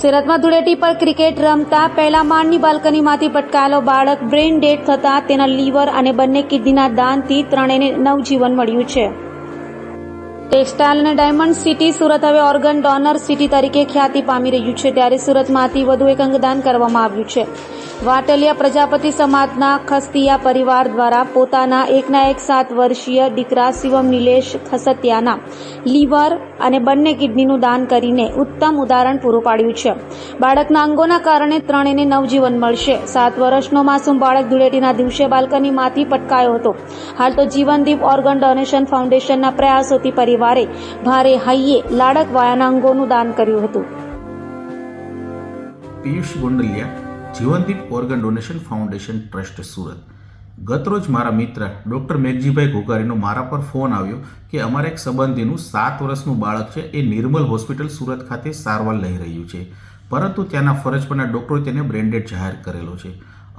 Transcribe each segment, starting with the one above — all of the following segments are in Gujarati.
સુરતમાં ધૂળેટી પર ક્રિકેટ રમતા પહેલા માળની બાલ્કનીમાંથી પટકાયેલો બાળક બ્રેઇન ડેડ થતાં તેના લીવર અને બંને કિડનીના દાનથી ત્રણેયને નવજીવન મળ્યું છે. ટેક્સટાઇલ અને ડાયમંડ સિટી સુરત હવે ઓર્ગન ડોનર સિટી તરીકે ખ્યાતિ પામી રહ્યું છે. ત્યારે સુરતમાંથી વધુ એક અંગદાન કરવામાં આવ્યું છે. વાટલિયા પ્રજાપતિ સમાજના ખસ્તિયા પરિવાર દ્વારા પોતાના એકના એક 7 વર્ષીય દીકરા શિવમ નિલેશ ખસતિયાના લીવર અને બંને કિડનીનું દાન કરીને ઉત્તમ ઉદાહરણ પૂરું પાડ્યું છે. બાળકના અંગોના કારણે ત્રણેયને નવજીવન મળશે. 7 વર્ષનો માસૂમ બાળક ધૂળેટીના દિવસે બાલ્કનીમાંથી પટકાયો હતો. હાલ તો જીવનદીપ ઓર્ગન ડોનેશન ફાઉન્ડેશનના પ્રયાસોથી પરિવારે ભારે હૈયે લાડકવાયાના અંગોનું દાન કર્યું હતું. Piyush Gondaliya, Jeevandeep organ donation foundation trust Surat. ગતરોજ મારા મિત્ર ડૉક્ટર મેઘજીભાઈ ઘોઘારીનો મારા પર ફોન આવ્યો કે અમારા એક સંબંધીનું 7 વર્ષનું બાળક છે એ નિર્મલ હોસ્પિટલ સુરત ખાતે સારવાર લઈ રહ્યું છે, પરંતુ ત્યાંના ફરજ પરના ડૉક્ટરોએ તેને બ્રેન્ડેડ જાહેર કરેલો છે.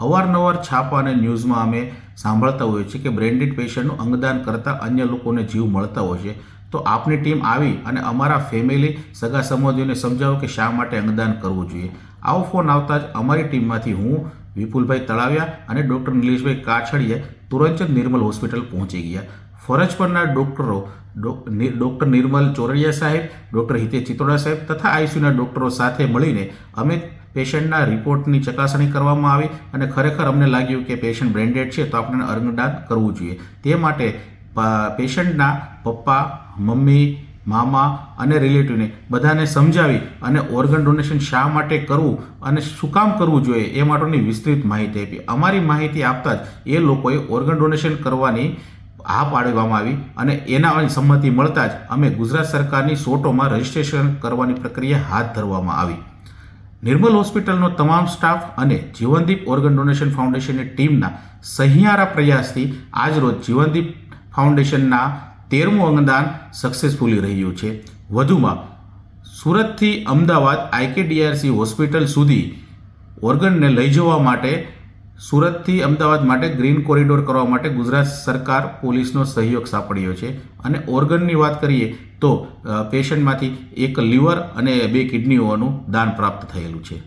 અવારનવાર છાપા અને ન્યૂઝમાં અમે સાંભળતા હોઈએ છીએ કે બ્રેન્ડેડ પેશન્ટનું અંગદાન કરતાં અન્ય લોકોને જીવ મળતા હોય છે. તો આપની ટીમ આવી અને અમારા ફેમિલી સગા સંબંધીઓને સમજાવો કે શા માટે અંગદાન કરવું જોઈએ. આવો ફોન આવતા જ અમારી ટીમમાંથી હું, વિપુલભાઈ તળાવિયા અને ડૉક્ટર નિલેશભાઈ કાછડિયા તુરંત જ નિર્મલ હોસ્પિટલ પહોંચી ગયા. ફરજ પરના ડૉક્ટરો ડૉક્ટર નિર્મલ ચોરડિયા સાહેબ, ડૉક્ટર હિતેશ ચિત્તોડા સાહેબ તથા આઈસીયુના ડૉક્ટરો સાથે મળીને અમે પેશન્ટના રિપોર્ટની ચકાસણી કરવામાં આવી અને ખરેખર અમને લાગ્યું કે પેશન્ટ બ્રેન્ડેડ છે તો આપણે અંગદાન કરવું જોઈએ. તે માટે પેશન્ટના પપ્પા, મમ્મી, મામા અને રિલેટિવને બધાને સમજાવી અને ઓર્ગન ડોનેશન શા માટે કરવું અને શું કામ કરવું જોઈએ એ માટેની વિસ્તૃત માહિતી આપી. અમારી માહિતી આપતા જ એ લોકોએ ઓર્ગન ડોનેશન કરવાની હા પાડવામાં આવી અને એના સંમતિ મળતા જ અમે ગુજરાત સરકારની સોટોમાં રજીસ્ટ્રેશન કરવાની પ્રક્રિયા હાથ ધરવામાં આવી. નિર્મલ હોસ્પિટલનો તમામ સ્ટાફ અને જીવનદીપ ઓર્ગન ડોનેશન ફાઉન્ડેશનની ટીમના સહિયારા પ્રયાસથી આજરોજ જીવનદીપ ફાઉન્ડેશનના 13મું અંગદાન સક્સેસફુલી રહ્યું છે. વધુમાં સુરતથી અમદાવાદ IKDRC હોસ્પિટલ સુધી ઓર્ગનને લઈ જવા માટે સુરતથી અમદાવાદ માટે ગ્રીન કોરિડોર કરવા માટે ગુજરાત સરકાર પોલીસનો સહયોગ સાંપડ્યો છે. અને ઓર્ગનની વાત કરીએ તો પેશન્ટમાંથી એક લીવર અને 2 કિડનીઓનું દાન પ્રાપ્ત થયેલું છે.